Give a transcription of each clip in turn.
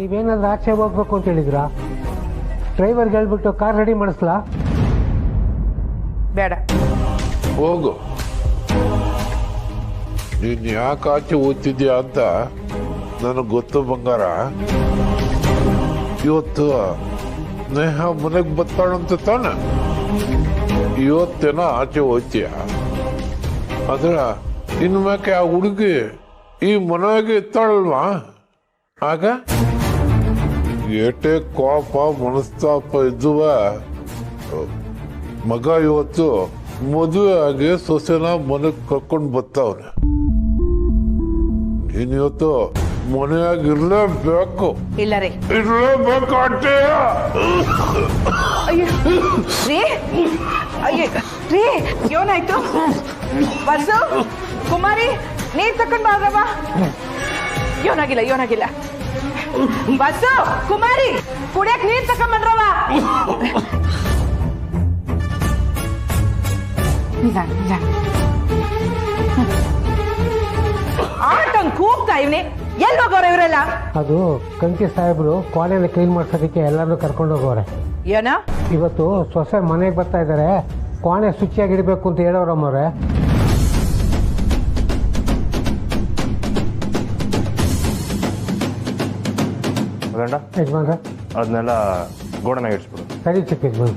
ನೀವೇನಾದ್ರೂ ಆಚೆ ಹೋಗ್ಬೇಕು ಅಂತ ಹೇಳಿದ್ರಾ? ಡ್ರೈವರ್ಗೆ ಹೇಳ್ಬಿಟ್ಟು ಕಾರ್ ರೆಡಿ ಮಾಡಿಸ್ಲಾ? ಬೇಡ, ಹೋಗು. ನೀನು ಯಾಕೆ ಆಚೆ ಓದ್ತಿದ್ಯಾ ಅಂತ ನನಗೆ ಗೊತ್ತು ಬಂಗಾರ. ಇವತ್ತು ನೇಹ ಮನೆಗೆ ಬರ್ತಾಳಂತ ತಾನೆ, ಇವತ್ತೇನ ಆಚೆ ಓದ್ತೀಯ. ಆದ್ರೆ ಇನ್ಮ್ಯಾಕೆ ಆ ಹುಡುಗಿ ಈ ಮನೆಗೆ ಇರ್ತಾಳಲ್ವಾ, ಆಗ ಏಟೇ ಕೋಪ ಮನಸ್ತಾಪ ಇದ್ದುವ ಮಗ ಇವತ್ತು ಮದುವೆ ಆಗಿ ಸೊಸೆನ ಮನೆಗೆ ಕರ್ಕೊಂಡು ಬರ್ತಾವ್ರೆ. ನೀನಿವತ್ತು ಮನೆಯಾಗಿ ಇರ್ಲೇಬೇಕು. ಇಲ್ಲ ರೀ, ಇರ್ಲೇಬೇಕು ಅಷ್ಟೇ. ರೀ ಏನಾಯ್ತು? ಬಸ್ಸು ಕುಮಾರಿ ನೀರ್ ತಕೊಂಡ್ ಬಾರವ. ಏನಾಗಿಲ್ಲ. ಬಸ್ಸು ಕುಮಾರಿ ಕುಡಿಯಕ್ ನೀರ್ ತಕೊಂಡ್ಬಂದ್ರವ. ಆಟಂಗ್ ಕೂಗ್ತಾ ಇವ್ನಿ. ಎಲ್ಲಿ ಹೋಗೋರ ಇವರೆಲ್ಲ? ಅದು ಕಂಕಿ ಸಾಹೇಬ್ರು ಕೋಣೆನ ಕ್ಲೀನ್ ಮಾಡ್ಸೋದಕ್ಕೆ ಎಲ್ಲರನ್ನೂ ಕರ್ಕೊಂಡು ಹೋಗೋರೆ. ಏನ ಇವತ್ತು ಸೊಸೆ ಮನೆಗೆ ಬರ್ತಾ ಇದ್ದಾರೆ, ಕೋಣೆ ಶುಚಿಯಾಗಿಡ್ಬೇಕು ಅಂತ ಹೇಳೋರಮ್ಮವ್ರೆ. ಯಜಮಾನ್ರೆ, ಅದನ್ನೆಲ್ಲ ಗೋಡನಾಗ ಇಡ್ಸ್ಬಿಡು. ಸರಿ ಚಿಕ್ಕ ಯಜಮಾನ್.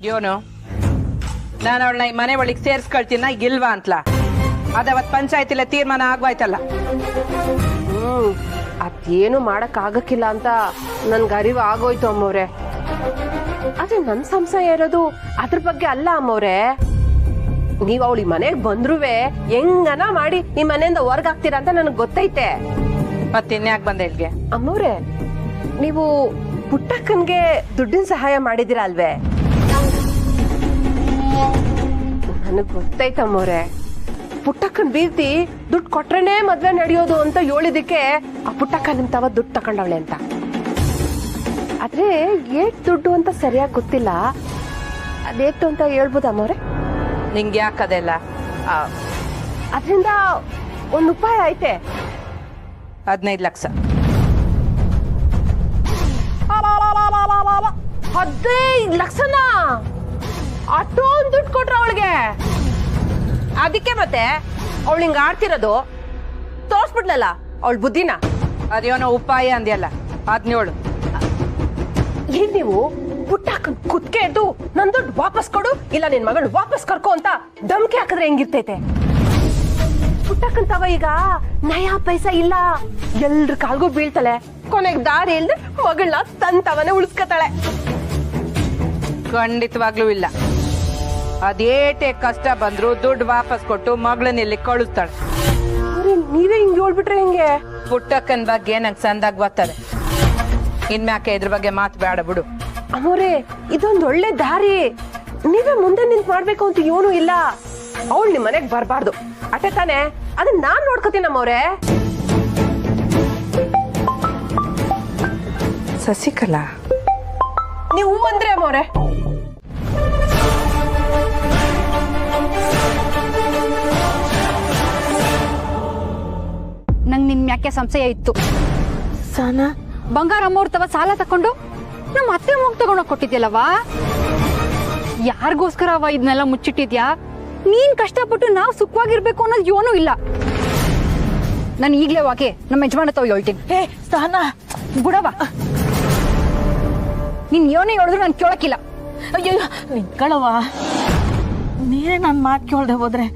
ಯೋನು, ನಾನು ಅವಳನ್ನ ಈ ಮನೆ ಒಳಗೆ ಸೇರ್ಸ್ಕೊಳ್ತೀನ ಇಲ್ವಾ ಅಂತಲಾ? ಅದವತ್ ಪಂಚಾಯತಿಲ ತೀರ್ಮಾನ ಆಗ್ವಾಯ್ತಲ್ಲ. ಅದೇನು ಮಾಡಕ್ ಆಗಕ್ಕಿಲ್ಲ ಅಂತ ನನ್ಗೆ ಅರಿವು ಆಗೋಯ್ತು ಅಮ್ಮವ್ರೆ. ಆದ್ರೆ ನನ್ ಸಂಶಯ ಇರೋದು ಅದ್ರ ಬಗ್ಗೆ ಅಲ್ಲ ಅಮ್ಮವ್ರೆ. ನೀವ್ ಅವಳಿ ಮನೆಗ್ ಬಂದ್ರುವೆ ಹೆಂಗನ ಮಾಡಿ ಈ ಮನೆಯಿಂದ ಹೊರ್ಗಾಗ್ತೀರಾ ಅಂತ ನನಗ್ ಗೊತ್ತೈತೆ. ಮತ್ತಿನ್ಯಾಕ್ ಬಂದೆ ಇಲ್ಗೆ? ಅಮ್ಮವ್ರೆ, ನೀವು ಪುಟ್ಟಕ್ಕನ್ಗೆ ದುಡ್ಡಿನ ಸಹಾಯ ಮಾಡಿದಿರ ಅಲ್ವೇ? ನನಗ್ ಗೊತ್ತೈತಮ್ಮವ್ರೆ. ಪುಟ್ಟಕ್ಕನ್ ಬೀರ್ತಿ ದುಡ್ಡು ಕೊಟ್ರೇನೆ ಮದ್ವೆ ನಡೆಯೋದು ಅಂತ ಹೇಳಿದಕ್ಕೆ ಆ ಪುಟ್ಟಕ್ಕ ನಿಮ್ ತವ ದುಡ್ಡು ತಕೊಂಡವಳೆ ಅಂತ. ಆದ್ರೆ ಏಟ್ ದುಡ್ಡು ಅಂತ ಸರಿಯಾಗಿ ಗೊತ್ತಿಲ್ಲ. ಅದೇಷ್ಟು ಅಂತ ಹೇಳ್ಬೋದ ಅಮ್ಮವ್ರೆ? ನಿಂಗೆ ಯಾಕದೆಲ್ಲ? ಅದ್ರಿಂದ ಒಂದ್ ಉಪಾಯ ಐತೆ. 15 ಲಕ್ಷ. 15 ಲಕ್ಷನ ಅಷ್ಟೊಂದು ದುಡ್ಡು ಕೊಟ್ರ ಅವಳಿಗೆ? ಅದಕ್ಕೆ ಮತ್ತೆ ಅವಳು ಹಿಂಗ ಆಡ್ತಿರೋದು. ತೋರ್ಸ್ಬಿಡ್ಲಲ್ಲ ಅವಳ ಬುದ್ಧಿನ. ಅದೇನೋ ಉಪಾಯ ಅಂದ್ಯಲ್ಲ, 17. ಏನ್ ನೀವು ಪುಟ್ಟಕ್ಕನ್ ಕುತ್ಕೆ ಎದ್ದು ನನ್ ದುಡ್ಡು ವಾಪಸ್ ಕೊಡು, ಇಲ್ಲ ನಿನ್ ಮಗಳು ವಾಪಸ್ ಕರ್ಕೊ ಅಂತ ಧಮ್ಕಿ ಹಾಕಿದ್ರೆ ಹೆಂಗಿರ್ತೈತೆ? ಪುಟ್ಟಕ್ಕನ್ ತವ ಈಗ ನಯಾ ಪೈಸಾ ಇಲ್ಲ, ಎಲ್ರ ಕಾಲ್ಗೂ ಬೀಳ್ತಾಳೆ. ಕೊನೆಗ್ ದಾರಿ ಇಲ್ದೆ ಮಗಳನ್ನ ತನ್ ತವನೇ ಉಳಿಸ್ಕತಾಳೆ. ಖಂಡಿತವಾಗ್ಲೂ ಇಲ್ಲ. ಅದೇಟೆ ಕಷ್ಟ ಬಂದ್ರು ದುಡ್ಡು ವಾಪಸ್ ಕೊಟ್ಟು ಮಗಳನ್ನ ಇಲ್ಲಿ ಕಳಿಸ್ತಾಳೆ. ನೀವೇ ಹಿಂಗ್ ಹೇಳ್ಬಿಟ್ರೆ ಹೆಂಗೆ? ಪುಟ್ಟಕ್ಕನ್ ಬಗ್ಗೆ ನಂಗೆ ಸಂದಾಗ ಗೊತ್ತದೆ. ಇನ್ಮ್ಯಾಕೆ ಇದ್ರ ಬಗ್ಗೆ ಮಾತು ಬೇಡ ಬಿಡು. ಅಮ್ಮೋರೆ, ಇದೊಂದ್ ಒಳ್ಳೆ ದಾರಿ. ನೀವೇ ಮುಂದೆ ನಿಂತ್ ಮಾಡ್ಬೇಕು ಅಂತ ಏನೂ ಇಲ್ಲ. ಅವಳು ನಿಮ್ ಮನೆಗ್ ಬರ್ಬಾರ್ದು ಅಟ್ಟೆ ತಾನೆ. ಅದನ್ನ ನಾನ್ ನೋಡ್ಕೋತೀನಿ ಅಮ್ಮವ್ರೆ. ಸಸಿಕಲಾ, ನೀವು ಅಂದ್ರೆ ಅಮ್ಮವ್ರೆ. ನಂಗೆ ನಿನ್ ಯಾಕೆ ಸಂಶಯ ಇತ್ತು. ಸಾನ ಬಂಗಾರ ಅಮ್ಮವ್ರ ತವ ಸಾಲ ತಕೊಂಡು ನಮ್ಮ ಅತ್ತೆ ಮಗ ತಗೊಂಡೋಗ್ ಕೊಟ್ಟಿದ್ಯಲ್ಲವಾ? ಯಾರಿಗೋಸ್ಕರವ ಇದನ್ನೆಲ್ಲ ಮುಚ್ಚಿಟ್ಟಿದ್ಯಾ? ನೀನ್ ಕಷ್ಟಪಟ್ಟು ನಾವ್ ಸುಖವಾಗಿರ್ಬೇಕು ಅನ್ನೋದು ಏನೂ ಇಲ್ಲ. ನಾನು ಈಗ್ಲೇ ಹೋಗಿ ನಮ್ಮ ಯಜಮಾನ ತವ ಹೇಳ್ತೀನಿ. ಹೇ ಸ್ಥಾನ ಬಿಡವ, ನೀನ್ ಏನೇ ಹೇಳಿದ್ರು ನಾನು ಕೇಳಕ್ಕಿಲ್ಲ. ಅಯ್ಯೋ ನಿಂತ್ಕೊಳ್ಳವ, ನೀನೇ ನನ್ ಮಾತು ಕೇಳ್ದೆ ಹೋದ್ರೆ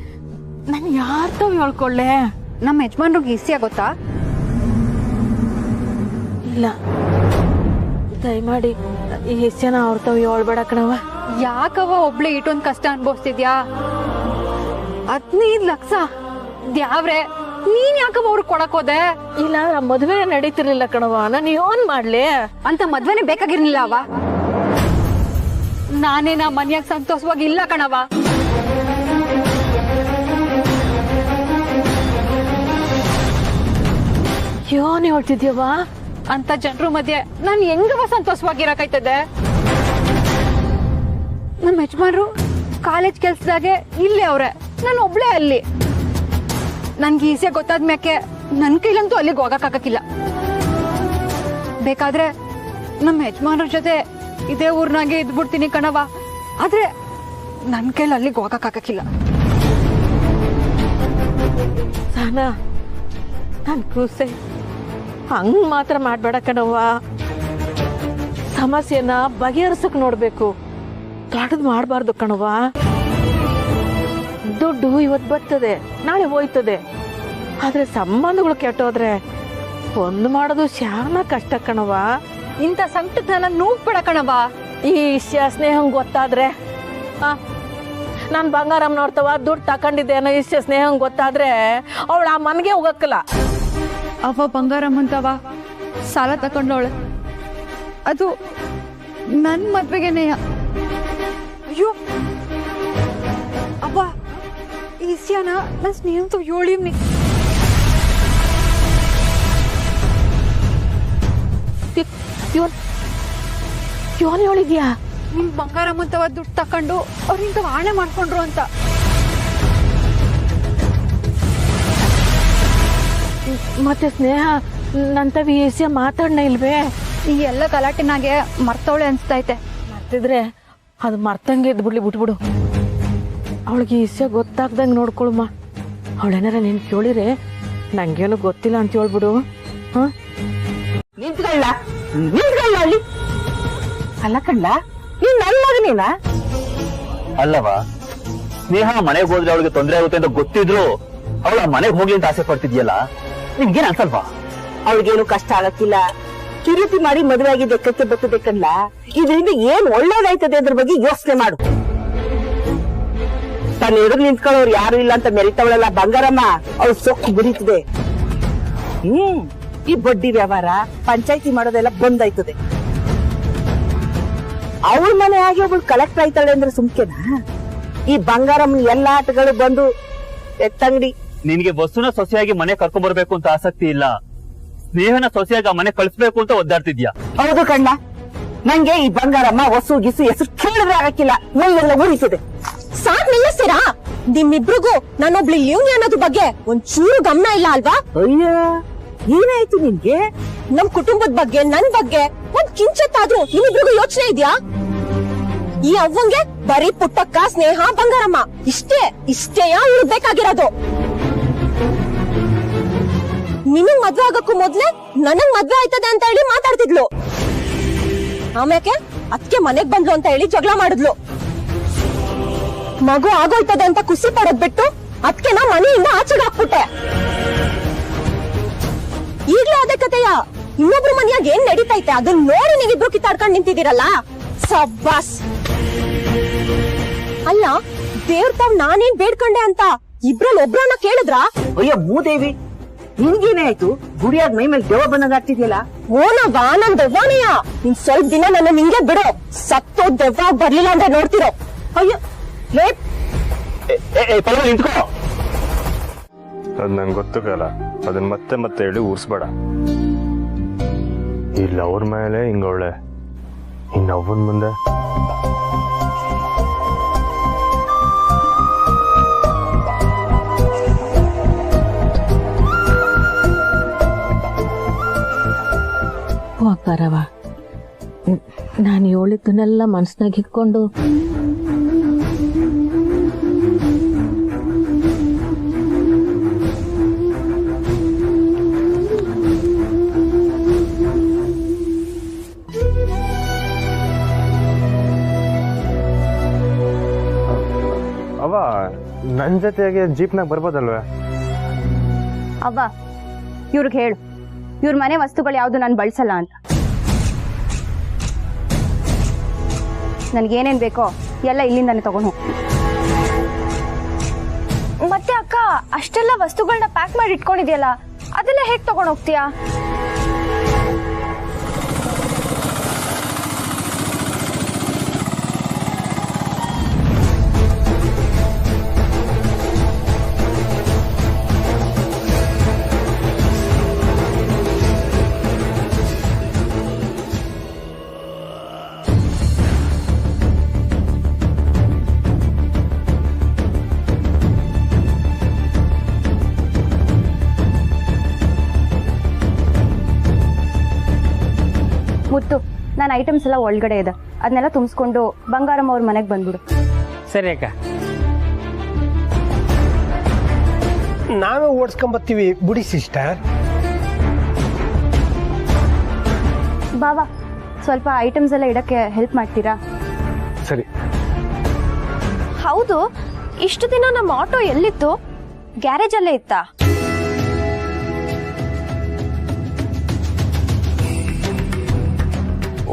ನಾನು ಯಾರ್ತಾವ ಹೇಳ್ಕೊಳ್ಳೆ? ನಮ್ಮ ಯಜಮಾನ್ರಿಗೆ ಈಸಿ ಆಗೋತ್ತಾ? ಇಲ್ಲ, ದಯಮಾಡಿ ಈ ಹೆಸನ ಅವ್ರತಾವ ಹೇಳ್ಬೇಡ ಕಣವ. ಯಾಕವ ಒಬ್ಳೆ ಇಟ್ಟೊಂದ್ ಕಷ್ಟ ಅನ್ಭವಿಸ್ತಿದ್ಯಾ? 15 ಲಕ್ಷ ದ್ಯಾವ್ರೆ, ನೀನ್ ಯಾಕವ ಅವ್ರಿಗೆ ಕೊಡಕ್ ಹೋದೆ? ಇಲ್ಲ, ನಮ್ಮ ಮದುವೆ ನಡೀತಿರ್ಲಿಲ್ಲ ಕಣವ, ನಾನು ಏನ್ ಮಾಡ್ಲಿ? ಅಂತ ಮದ್ವೆನೆ ಬೇಕಾಗಿರ್ಲಿಲ್ಲ ಅವ. ನಾನೇ ನಾ ಮನ್ಯಾಗ ಸಂತೋಷವಾಗಿ ಇಲ್ಲ ಕಣವ. ಏನ್ ಹೇಳ್ತಿದ್ಯವ? ಅಂತ ಜನರ ಮಧ್ಯೆ ನಾನು ಹೆಂಗವ ಸಂತೋಷವಾಗಿರಕೈತದೆ? ನಮ್ಮ ಯಜಮಾನ್ರು ಕಾಲೇಜ್ ಕೆಲ್ಸದಾಗೆ ಇಲ್ಲೇ ಅವ್ರೆ, ನಾನು ಒಬ್ಳೆ ಅಲ್ಲಿ. ನನ್ಗೆ ಈಸಿಯಾಗಿ ಗೊತ್ತಾದ್ಮ್ಯಾಕೆ ನನ್ ಕೈಲಂತೂ ಅಲ್ಲಿಗೆ ಹೋಗಕ್ಕಾಗಕ್ಕಿಲ್ಲ. ಬೇಕಾದ್ರೆ ನಮ್ಮ ಯಜಮಾನ್ರ ಜೊತೆ ಇದೇ ಊರ್ನಾಗೆ ಇದ್ಬಿಡ್ತೀನಿ ಕಣವ, ಆದ್ರೆ ನನ್ ಕೈಲಿ ಅಲ್ಲಿಗೆ ಹೋಗಕ್ಕಾಗಕ್ಕಿಲ್ಲ. ಸಹನಾ, ನನ್ ಕೂಸೆ ಹಂಗ್ ಮಾತ್ರ ಮಾಡ್ಬೇಡ ಕಣವ್ವ. ಸಮಸ್ಯೆನ ಬಗೆಹರಿಸಕ್ ನೋಡ್ಬೇಕು, ದೊಡ್ಡದ್ ಮಾಡ್ಬಾರ್ದು ಕಣವ್ವ. ದುಡ್ಡು ಇವತ್ತು ಬರ್ತದೆ, ನಾಳೆ ಹೋಯ್ತದೆ. ಆದ್ರೆ ಸಂಬಂಧಗಳು ಕೆಟ್ಟೋದ್ರೆ ಒಂದು ಮಾಡೋದು ಶಾನ ಕಷ್ಟ ಕಣವ್ವ. ಇಂಥ ಸಂಕಟದ ನನ್ನ ನೂಗ್ಬೇಡ ಕಣವ. ಈ ವಿಷಯ ಸ್ನೇಹಂಗ್ ಗೊತ್ತಾದ್ರೆ, ನಾನ್ ಬಂಗಾರಮ್ಮ ನೋಡ್ತವ ದುಡ್ಡು ತಕೊಂಡಿದ್ದೆ ಅನ್ನೋ ವಿಷಯ ಸ್ನೇಹಂಗ್ ಗೊತ್ತಾದ್ರೆ ಅವಳು ಆ ಮನೆಗೆ ಹೋಗಕ್ಕಲ್ಲ. ಅವ ಬಂಗಾರಮ್ಮಂತವ ಸಾಲ ತಕೊಂಡವಳೆ, ಅದು ನನ್ ಮದ್ವೆಗೆನೆಯ. ಅಯ್ಯೋ ಅವ್ವ, ಈ ವಿಷಯನ ನನ್ನ ಸ್ನೇಹಿತ ಹೇಳಿವ್ನಿ. ಇವನ್ ಹೇಳಿದ್ಯಾ? ನಿಮ್ ಬಂಗಾರಮ್ಮಂತವ ದುಡ್ಡು ತಕೊಂಡು ಅವ್ರಿಂದ ಆಣೆ ಮಾಡ್ಕೊಂಡ್ರು ಅಂತ. ಮತ್ತೆ ಸ್ನೇಹ ನಂತವಿ ಈ ವಿಷಯ ಮಾತಾಡ್ನ ಇಲ್ವೇ? ಈ ಎಲ್ಲ ಗಲಾಟೆನಾಗೆ ಮರ್ತವಳೆ ಅನ್ಸ್ತೈತೆ. ಮರ್ತಿದ್ರೆ ಅದು ಮರ್ತಂಗೆ ಇದ್ಬಿಡ್ಲಿ, ಬಿಟ್ಬಿಡು. ಅವಳಿಗೆ ಈ ವಿಷಯ ಗೊತ್ತಾಗ್ದಂಗೆ ನೋಡ್ಕೊಳಮ್ಮ. ಅವಳೇನಾರ ನೀನ್ ಕೇಳಿದ್ರೆ ನಂಗೇನು ಗೊತ್ತಿಲ್ಲ ಅಂತ ಹೇಳ್ಬಿಡು. ನಿಂತ್ಕೊಳ್ಳ ಅಲ್ಲಿ ಅಲ್ಲ ಕಣ್ಣ, ನೀನ್ ನನ್ನ ಮಗನೇನ? ಅಲ್ಲವಾ, ಸ್ನೇಹ ಮನೆಗೆ ಹೋದ್ರೆ ಅವಳಿಗೆ ತೊಂದರೆ ಆಗುತ್ತೆ ಅಂತ ಗೊತ್ತಿದ್ರು ಅವಳ ಮನೆಗೆ ಹೋಗ್ಲಿ ಅಂತ ಆಸೆ ಪಡ್ತಿದ್ಯಲ್ಲ, ನಿಮ್ಗೇನ್ ಅನ್ಸಲ್ವಾ? ಅವಳಿಗೇನು ಕಷ್ಟ ಆಗಕ್ಕಿಲ್ಲ. ಕಿರುತಿ ಮಾಡಿ ಮದುವೆ ಆಗಿ ಲೆಕ್ಕಕ್ಕೆ ಬರ್ತದೆ ಕಣ್ಣ. ಇದರಿಂದ ಏನ್ ಒಳ್ಳೇದಾಯ್ತದೆ ಅದ್ರ ಬಗ್ಗೆ ಯೋಚನೆ ಮಾಡು. ತನ್ನ ಎದುರು ನಿಂತ್ಕೊಳ್ಳೋರು ಯಾರು ಇಲ್ಲ ಅಂತ ಮೆರಿತವಳಲ್ಲ ಬಂಗಾರಮ್ಮ, ಅವಳು ಸೊಕ್ಕು ಬರೀತದೆ. ಈ ಬಡ್ಡಿ ವ್ಯವಹಾರ ಪಂಚಾಯ್ತಿ ಮಾಡೋದೆಲ್ಲ ಬಂದಾಯ್ತದೆ. ಅವಳ ಮನೆ ಆಗಿ ಒಬ್ಬಳು ಕಲೆಕ್ಟರ್ ಆಯ್ತಾಳೆ ಅಂದ್ರೆ ಸುಮ್ಕೆನಾ? ಈ ಬಂಗಾರಮ್ಮ ಎಲ್ಲಾ ಆಟಗಳು ಬಂದು ಎತ್ತಂಗಡಿ. ನಿನ್ಗೆ ವಸ್ತುನ ಸೊಸೆಯಾಗಿ ಮನೆ ಕರ್ಕೊಂಡ್ ಬರ್ಬೇಕು ಅಂತ ಆಸಕ್ತಿ ಇಲ್ಲ, ಸ್ನೇಹನ ಸೊಸೆಯಾಗಿ ಆ ಮನೆ ಕಳಿಸ್ಬೇಕು ಅಂತ ಒದ್ದಾಡ್ತಿದ್ಯಾ. ಹೌದು ಕಣ್ಣ, ನಂಗೆ ಈ ಬಂಗಾರಮ್ಮ ಹೊಸು ಗಿಸು ಹೆಸರು ಕೇಳಿದ್ರೆ ಆಗಕ್ಕಿಲ್ಲ, ಮೈಯೆಲ್ಲ ಉರಿತದೆ. ಸಾಕ್ ನಿಲ್ಲಿಸ್ತೀರಾ? ನಿಮ್ಮಿಬ್ರಿಗೂ ನಾನೊಬ್ಳು ಲಿವ್ನಿ ಅನ್ನೋದ್ರ ಬಗ್ಗೆ ಒಂಚೂರು ಗಮನ ಇಲ್ಲ ಅಲ್ವಾ? ಅಯ್ಯ, ಏನಾಯ್ತು ನಿನ್ಗೆ? ನಮ್ ಕುಟುಂಬದ ಬಗ್ಗೆ, ನನ್ ಬಗ್ಗೆ ಒಂದ್ ಕಿಂಚತ್ತಾದ್ರೂ ನಿಮ್ಮಿಬ್ರಿಗೂ ಯೋಚನೆ ಇದ್ಯಾ? ಈ ಅವ್ವಂಗೆ ಬರೀ ಪುಟ್ಟಕ್ಕ, ಸ್ನೇಹ, ಬಂಗಾರಮ್ಮ ಇಷ್ಟೇಯಾ ಇರ್ಬೇಕಾಗಿರೋದು? ನಿಮಗ್ ಮದ್ವೆ ಆಗಕ್ಕೂ ಮೊದ್ಲೇ ನನಗ್ ಮದ್ವೆ ಆಯ್ತದೆ ಅಂತ ಹೇಳಿ ಮಾತಾಡ್ತಿದ್ಲು. ಆಮ್ಯಾಕೆ ಅದಕ್ಕೆ ಮನೆಗ್ ಬಂದ್ಲು ಅಂತ ಹೇಳಿ ಜಗಳ ಮಾಡಿದ್ಲು. ಮಗು ಆಗೋಯ್ತದೆ ಅಂತ ಖುಷಿ ಪಡೋದ್ ಬಿಟ್ಟು ಅದಕ್ಕೆ ನಾ ಮನೆಯಿಂದ ಆಚೆಗೆ ಹಾಕ್ಬಿಟ್ಟೆ. ಈಗ್ಲೂ ಅದೇ ಕತೆಯ. ಇನ್ನೊಬ್ರು ಮನೆಯಾಗ ಏನ್ ನಡೀತೈತೆ ಅದನ್ನ ನೋಡಿ ನೀವಿಬ್ರು ಕಿತ್ತಾಡ್ಕೊಂಡ್ ನಿಂತಿದ್ದೀರಲ್ಲ, ಸಬ್ಬಾಸ್. ಅಲ್ಲ, ದೇವ್ರ ತಾವ್ ನಾನೇನ್ ಬೇಡ್ಕೊಂಡೆ ಅಂತ ಇಬ್ರಲ್ಲಿ ಒಬ್ರನ್ನ ಕೇಳಿದ್ರ? ಅಯ್ಯೋ ಮೂದೇವಿ, ನಿನ್ಗೇನೇ ಆಯ್ತು? ಗುಡಿಯಾಗ ಮೈ ಮೇಲೆ ದೆವ್ವ ಬಂದಾಗ ಆಗ್ತಿದ್ಯಲ್ಲ. ಓನವ್ವ, ನನ್ ದೆವ್ವನೆಯ. ಇನ್ ಸ್ವಲ್ಪ ದಿನ ನನ್ನ ನಿಂಗೆ ಬಿಡು. ಸತ್ತೋ ದೆವ್ವ ಬರ್ಲಿಲ್ಲ ಅಂದ್ರೆ ನೋಡ್ತಿರೋ. ಅಯ್ಯೋ ಲೇ, ನಿಂತ್ಕೋ. ಅದ್ ನಂಗೆ ಗೊತ್ತು ಕಾಲ, ಅದನ್ನ ಮತ್ತೆ ಮತ್ತೆ ಹೇಳಿ ಊರ್ಸ್ಬೇಡ. ಇಲ್ಲ ಅವ್ರ ಮೇಲೆ ಹಿಂಗವಳೆ, ಇನ್ನೊಬ್ಬನ ಮುಂದೆ ಹೋಗ್ಬಾರವ. ನಾನು ಹೇಳಿದ್ದನ್ನೆಲ್ಲ ಮನ್ಸ್ನಾಗ ಇಟ್ಕೊಂಡು ಅವ ನನ್ ಜೊತೆಗೆ ಜೀಪ್ನಾಗ ಬರ್ಬೋದಲ್ವೇ? ಅವ್ವ, ಇವ್ರಿಗೆ ಹೇಳು, ಇವ್ರ ಮನೆ ವಸ್ತುಗಳು ಯಾವ್ದು ನಾನು ಬಳಸಲ್ಲ ಅಂತ. ನನ್ಗೇನೇನ್ ಬೇಕೋ ಎಲ್ಲ ಇಲ್ಲಿಂದಾನೆ ತಗೊಂಡು ಹೋಗ್ತೀನಿ. ಮತ್ತೆ ಅಕ್ಕ, ಅಷ್ಟೆಲ್ಲ ವಸ್ತುಗಳನ್ನ ಪ್ಯಾಕ್ ಮಾಡಿ ಇಟ್ಕೊಂಡಿದ್ಯಲ್ಲ, ಅದೆಲ್ಲ ಹೇಗ್ ತಗೊಂಡ್ ಹೋಗ್ತೀಯಾ? ಮುತ್ತು ನಾನು ಐಟಮ್ಸ್ ಎಲ್ಲ ಒಳಗಡೆ ಇದೆ, ಅದನ್ನೆಲ್ಲ ತುಂಬಿಸ್ಕೊಂಡು ಬಂಗಾರಮ್ಮ ಅವ್ರ ಮನೆಗೆ ಬಂದ್ಬಿಡು. ಸರಿ ಅಕ್ಕ. ನಾವೇ ಓಡಿಸ್ಕೊಂಬರ್ತೀವಿ ಬುಡಿ ಸಿಸ್ಟರ್. ಬಾವಾ ಸ್ವಲ್ಪ ಐಟಮ್ಸ್ ಎಲ್ಲ ಇಡಕ್ಕೆ ಹೆಲ್ಪ್ ಮಾಡ್ತೀರಾ? ಸರಿ. ಹೌದು, ಇಷ್ಟು ದಿನ ನಮ್ಮ ಆಟೋ ಎಲ್ಲಿತ್ತು? ಗ್ಯಾರೇಜ್ ಅಲ್ಲೇ ಇತ್ತಾ?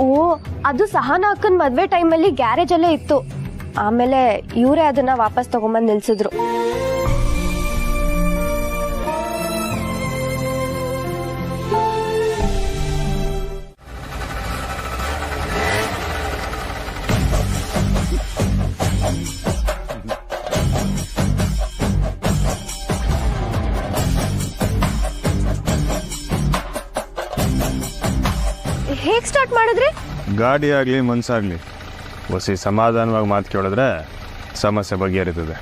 ಓ, ಅದು ಸಹನಾ ಅಕ್ಕನ ಮದ್ವೆ ಟೈಮಲ್ಲಿ ಗ್ಯಾರೇಜ್ ಅಲ್ಲೇ ಇತ್ತು. ಆಮೇಲೆ ಇವರೇ ಅದನ್ನ ವಾಪಸ್ ತಗೊಂಬಂದು ನಿಲ್ಸಿದ್ರು. ಹೇಗ್ ಸ್ಟಾರ್ಟ್ ಮಾಡಿದ್ರಿ? ಗಾಡಿ ಆಗಲಿ ಮನ್ಸಾಗ್ಲಿ ಹೊಸಿ ಸಮಾಧಾನವಾಗಿ ಮಾತು ಕೇಳಿದ್ರೆ ಸಮಸ್ಯೆ ಬಗೆಹರಿತದೆ.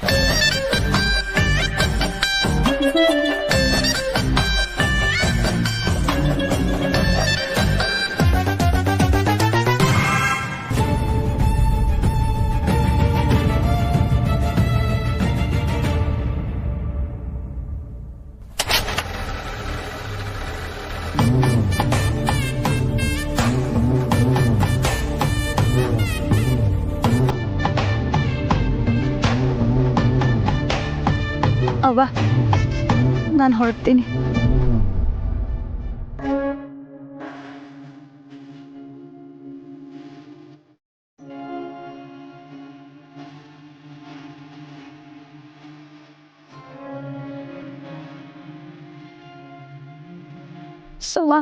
ಅವ್ವ, ನಾನು ಹೊರಡ್ತೀನಿ. ಸುಮ್ಮ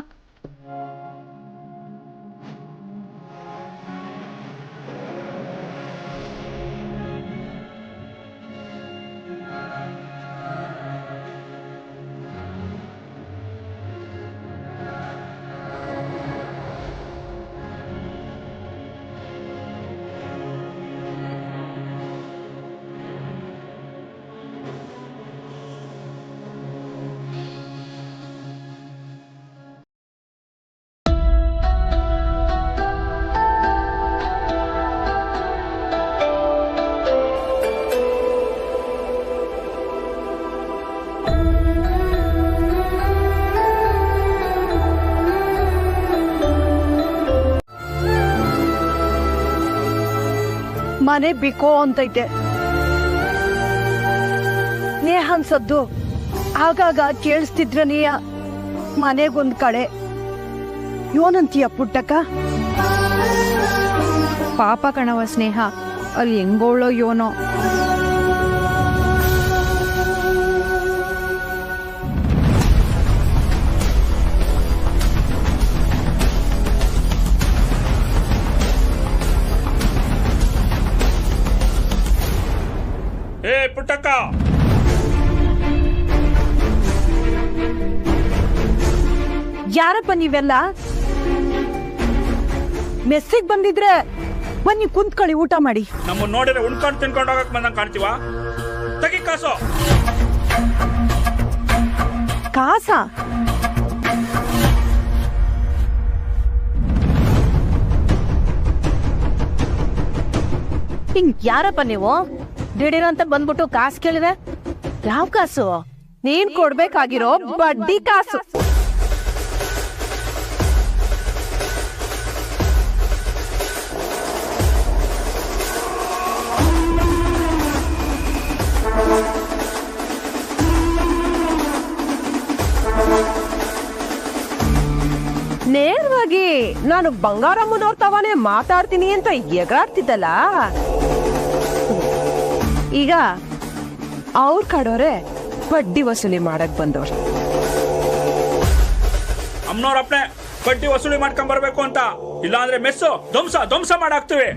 ಮನೆ ಬಿಕೋ ಅಂತೈತೆ. ನೇಹ ಅನ್ಸದ್ದು ಆಗಾಗ ಕೇಳಿಸ್ತಿದ್ರ ನೀಯ ಮನೆಗೊಂದ್ ಕಡೆ ಯೋನಂತೀಯ ಪುಟ್ಟಕ್ಕ. ಪಾಪ ಕಣವ ಸ್ನೇಹ, ಅಲ್ಲಿ ಹೆಂಗೋಳೋ ಯೋನೋ. ಪುಟ್ಟಕ್ಕ, ಯಾರಪ್ಪ ನೀವೆಲ್ಲ? ಮೆಸ್ಸಿಗೆ ಬಂದಿದ್ರೆ ಬನ್ನಿ ಕುಂತ್ಕೊಳ್ಳಿ, ಊಟ ಮಾಡಿ. ನಮ್ಮ ನೋಡಿದ್ರೆ ಉಣ್ಕೊಂಡು ತಿನ್ಕೊಂಡು ಹೋಗಕ್ ಬಂದಂಗ್ ಕಾಣ್ತೀವ? ತೆಗಿ ಕಾಸು. ಕಾಸ? ಹಿಂಗ್ ಯಾರಪ್ಪ ನೀವು? ದಿಢೀರ್ ಅಂತ ಬಂದ್ಬಿಟ್ಟು ಕಾಸು ಕೇಳಿದ್ರೆ ಯಾವ ಕಾಸು? ನೀನ್ ಕೊಡ್ಬೇಕಾಗಿರೋ ಬಡ್ಡಿ ಕಾಸು. ನೇರವಾಗಿ ನಾನು ಬಂಗಾರಮ್ಮನವ್ರ ತವಾನೆ ಮಾತಾಡ್ತೀನಿ ಅಂತ ಎಗಾಡ್ತಿದ್ದಲ್ಲ, ಈಗ ಅವ್ರ ಕಡೋರೆ ಬಡ್ಡಿ ವಸೂಲಿ ಮಾಡಕ್ ಬಂದವ್ರು. ಅಮ್ಮನವ್ರಪ್ಪನೆ ಬಡ್ಡಿ ವಸೂಲಿ ಮಾಡ್ಕೊಂಡ್ ಬರ್ಬೇಕು ಅಂತ, ಇಲ್ಲಾಂದ್ರೆ ಮೆಸ್ಸು ಧ್ವಂಸ ಮಾಡಾಕ್ತಿವಿ.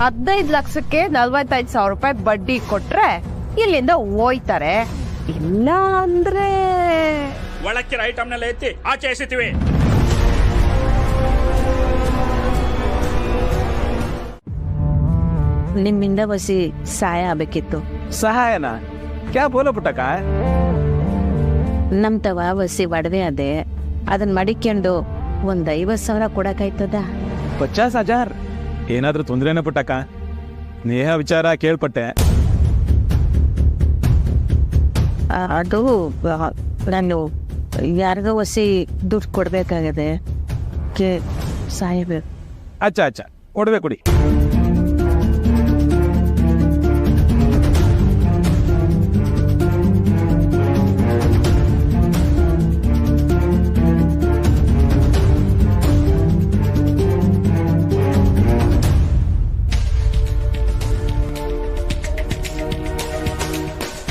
15 ಲಕ್ಷಕ್ಕೆ 45,000 ರೂಪಾಯಿ ಬಡ್ಡಿ ಕೊಟ್ರೆ ಇಲ್ಲಿಂದ ಹೋಯ್ತಾರೆ. ಇಲ್ಲ ಅಂದ್ರೆ ಒಳಕ್ಕಿರ ಐಟಮ್ನೆಲ್ಲ ಎತ್ತಿ ಆಚೆ ಎಸಿತೀವಿ. ನಿಮ್ಮಿಂದ ಬಸಿ ಸಹಾಯ ಆಗ್ಬೇಕಿತ್ತು. ಸಹಾಯನಾ? ಕ್ಯಾ ಬೋಲೋ ಪುಟ್ಟಕ್ಕ? ನಮ್ ತವ ಬಸಿ ಒಡವೆ ಅದೇ ಅದನ್ನ ಮಡಿಕೊಂಡು ಒಂದ್ 50,000 ಕೊಡಕಾಯ್ತದ? 50,000 ಏನಾದ್ರೂ ತೊಂದ್ರೆನ ಪುಟ್ಟಕ್ಕ? ನೇಹ ವಿಚಾರ ಕೇಳ್ಪಟ್ಟೆ. ಅದು ನಾನು ಯಾರಿಗೋ ಹೊಸಿ ದುಡ್ಡು ಕೊಡ್ಬೇಕಾಗದೆ, ಸಾಯಬೇಕು. ಅಚ್ಚ ಒಡವೆ ಕೊಡಿ.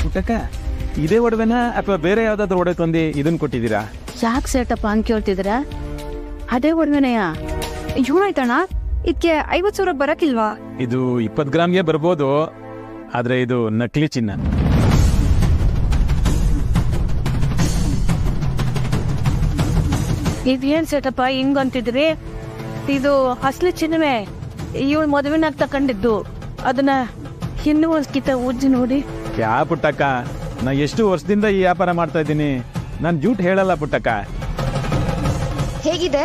ಪುಟ್ಟಕ್ಕ, ಇದೇ ಒಡವೆನಾ ಅಥವಾ ಬೇರೆ ಯಾವ್ದಾದ್ರು ಒಡವೆ ತಂದು ಇದನ್ನ ಕೊಟ್ಟಿದ್ದೀರಾ? ಯಾಕೆ ಸೇಟಪ್ಪ ಅಂತ ಕೇಳ್ತಿದ್ರ? ಅದೇ ಒಡವೆನೆಯ? ಏನಾಯ್ತಣ್ಣ, ಇದಕ್ಕೆ 50,000 ಬರಕಿಲ್ವಾ? ಇದು 20 ಗ್ರಾಮ್ಗೆ ಬರ್ಬೋದು, ಆದ್ರೆ ಇದು ನಕಲಿ ಚಿನ್ನ. ಇದೇನ್ ಸೇಟಪ್ಪ ಹಿಂಗ್ ಅಂತಿದ್ರಿ? ಇದು ಅಸಲಿ ಚಿನ್ನವೇ. ಇವಳು ಮದುವೆನಾಗ ತಕೊಂಡಿದ್ದು. ಅದನ್ನ ಇನ್ನೂ ಒಂದ್ಕಿತ ಉಜ್ಜಿ ನೋಡಿ. ಯಾ ಪುಟ್ಟಕ್ಕ, ನಾ ಎಷ್ಟು ವರ್ಷದಿಂದ ಈ ವ್ಯಾಪಾರ ಮಾಡ್ತಾ ಇದ್ದೀನಿ, ನಾನು ಜೂಟ್ ಹೇಳಲ್ಲ ಪುಟ್ಟಕ್ಕ. ಹೇಗಿದೆ?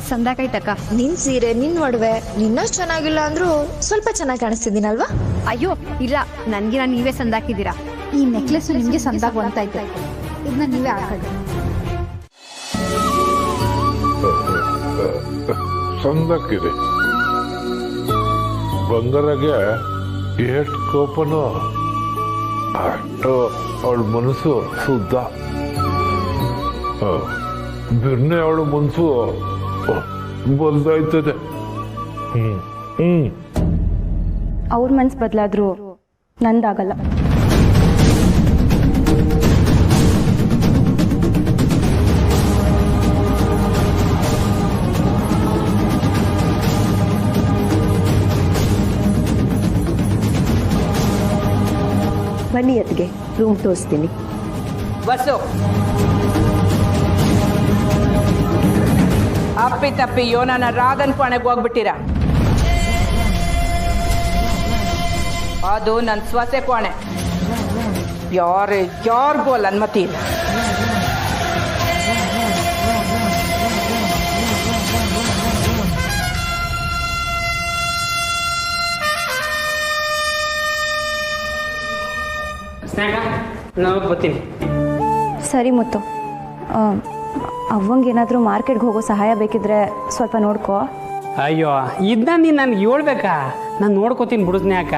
ಸಂದಾಕೈತಕ್ಕ. ನಿನ್ ಸೀರೆ, ನಿನ್ ಒಡವೆ ನಿನ್ನಷ್ಟು ಚೆನ್ನಾಗಿಲ್ಲ ಅಂದ್ರೂ ಸ್ವಲ್ಪ ಚೆನ್ನಾಗಿ ಕಾಣಿಸ್ತಿದ್ದೀನಲ್ವಾ? ಅಯ್ಯೋ ಇಲ್ಲ, ನನ್ಗಿರ ನೀವೇ ಸಂದಾಕಿದ್ದೀರಾ. ಈ ನೆಕ್ಲೆಸ್ ನಿಮ್ಗೆ ಸಂದಾಗುವಂತಾಯ್ತು. ಇದನ್ನ ನೀವೇ ಹಾಕೊಳ್ಳಿ. ಸಂದಕ್ಕಿದೆ ಬಂಗಾರಗೆ ಎಷ್ಟು ಕೋಪನೋ ಅಷ್ಟು ಅವಳ ಮನಸ್ಸು ಶುದ್ಧ. ಬಿರ್ನೆ ಅವಳ ಮನಸ್ಸು ಬದಲಾಯ್ತದೆ. ಅವ್ರ ಮನ್ಸು ಬದಲಾದ್ರೂ ನಂದಾಗಲ್ಲ. ಬನ್ನಿ ಅತ್ತಿಗೆ, ರೂಮ್ ತೋರಿಸ್ತೀನಿ. ಬಸ್ಸು ಅಪ್ಪಿ ತಪ್ಪಿ ಯೋನನ ರಾಧನ್ ಪಾಣೆಗೆ ಹೋಗ್ಬಿಟ್ಟಿರ. ಅದು ನನ್ನ ಸ್ವಸೆ ಕೋಣೆ. ಯಾರಿಗೂ ಅಲ್ಲಿ ಅನುಮತಿ ಇಲ್ಲ. ಬರ್ತೀನಿ. ಸರಿ ಮುತ್ತು, ಅವ್ವಂಗೆ ಏನಾದರೂ ಮಾರ್ಕೆಟ್ಗೆ ಹೋಗೋ ಸಹಾಯ ಬೇಕಿದ್ರೆ ಸ್ವಲ್ಪ ನೋಡ್ಕೋ. ಅಯ್ಯೋ, ಇದನ್ನ ನೀನು ನನಗೆ ಹೇಳ್ಬೇಕಾ? ನಾನು ನೋಡ್ಕೋತೀನಿ ಬಿಡು ಸ್ನೇಹಕ್ಕ.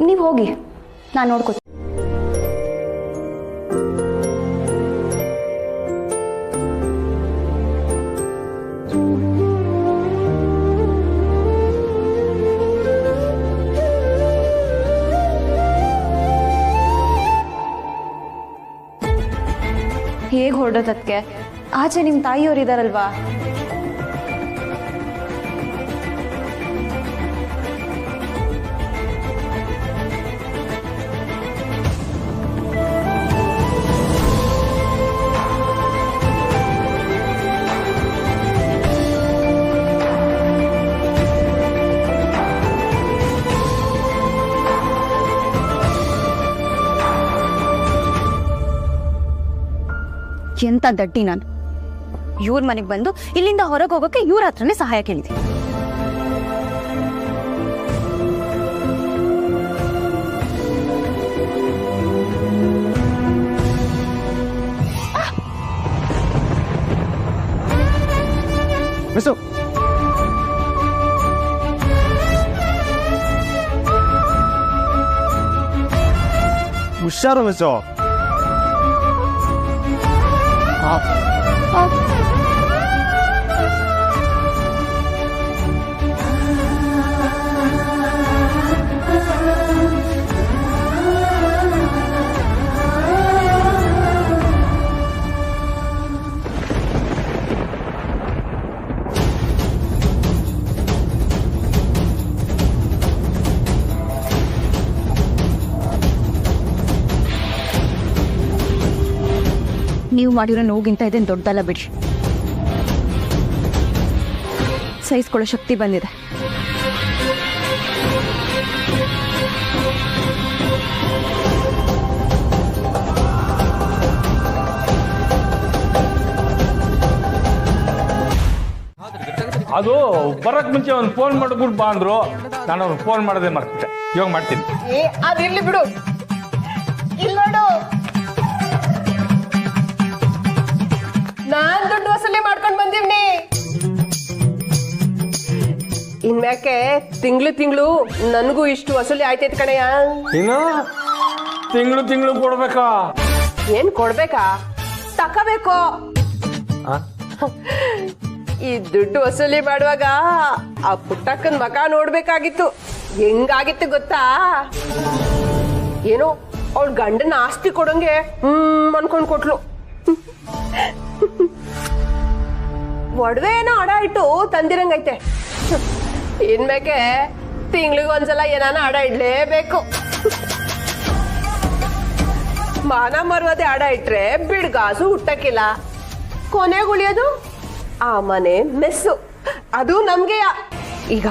ನೀವು ಹೋಗಿ, ನಾನು ನೋಡ್ಕೋತೀನಿ. ಹೇಗೆ ಹೊರಡೋದಕ್ಕೆ? ಆಚೆ ನಿಮ್ಮ ತಾಯಿಯವರಿದಾರಲ್ವಾ? ಎಂತ ದಡ್ಡಿ ನಾನು. ಇವ್ರ ಮನೆಗೆ ಬಂದು ಇಲ್ಲಿಂದ ಹೊರಗೆ ಹೋಗೋಕೆ ಇವ್ರ ಹತ್ರನೇ ಸಹಾಯ ಕೇಳಿದೆ. ಹುಷಾರು ಮೆಸ್ಸು. ನೀವು ಮಾಡಿರೋ ನೋವಿಗಿಂತ ಇದೇನು ದೊಡ್ಡದಲ್ಲ ಬಿಡಿ. ಸಹಿಸ್ಕೊಳ್ಳೋ ಶಕ್ತಿ ಬಂದಿದೆ. ಅದು ಬರಕ್ ಮುಂಚೆ ಒಂದು ಫೋನ್ ಮಾಡ್ಬಿಟ್ಟು ಬಾ ಅಂದ್ರು. ನಾನು ಅವ್ರು ಫೋನ್ ಮಾಡದೆ ಮರ್ತೆ. ಇವಾಗ ಮಾಡ್ತೀನಿ. ಅದಿರ್ಲಿ ಬಿಡು. ಇಲ್ಲ ನೋಡು, ನಾನ್ ದುಡ್ಡು ವಸೂಲಿ ಮಾಡ್ಕೊಂಡ್ ಬಂದಿವ್ನಿ. ಇನ್ಮ್ಯಾಕೆ ತಿಂಗಳು ನನಗೂ ಇಷ್ಟು ವಸೂಲಿ ಆಯ್ತೈತ್ ಕಣಯ್ಯ. ಇನ್ನು ತಿಂಗಳು ಕೊಡ್ಬೇಕಾ? ಏನ್ ಕೊಡ್ಬೇಕಾ? ತಕಬೇಕು. ಈ ದುಡ್ಡು ವಸೂಲಿ ಮಾಡುವಾಗ ಆ ಪುಟ್ಟಕ್ಕನ್ ಮಗ ನೋಡ್ಬೇಕಾಗಿತ್ತು. ಹೆಂಗಾಗಿತ್ತು ಗೊತ್ತಾ? ಏನೋ ಅವಳ ಗಂಡನ ಆಸ್ತಿ ಕೊಡಂಗೆ ಅನ್ಕೊಂಡ್ ಕೊಟ್ಲು. ಒಡವೆ ಏನೋ ಅಡ ಇಟ್ಟು ತಂದಿರಂಗೈತೆ. ಇನ್ಮೇಕೆ ತಿಂಗಳಿಗೆ ಒಂದ್ಸಲ ಏನಾನ ಅಡ ಇಡ್ಲೇಬೇಕು. ಮಾನ ಮರ್ವದೆ ಅಡ ಇಟ್ರೆ ಬಿಡ್ಗಾಸು ಹುಟ್ಟಕ್ಕಿಲ್ಲ. ಕೊನೆಗೆ ಉಳಿಯೋದು ಆ ಮನೆ ಮೆಸ್ಸು. ಅದು ನಮ್ಗೆ. ಈಗ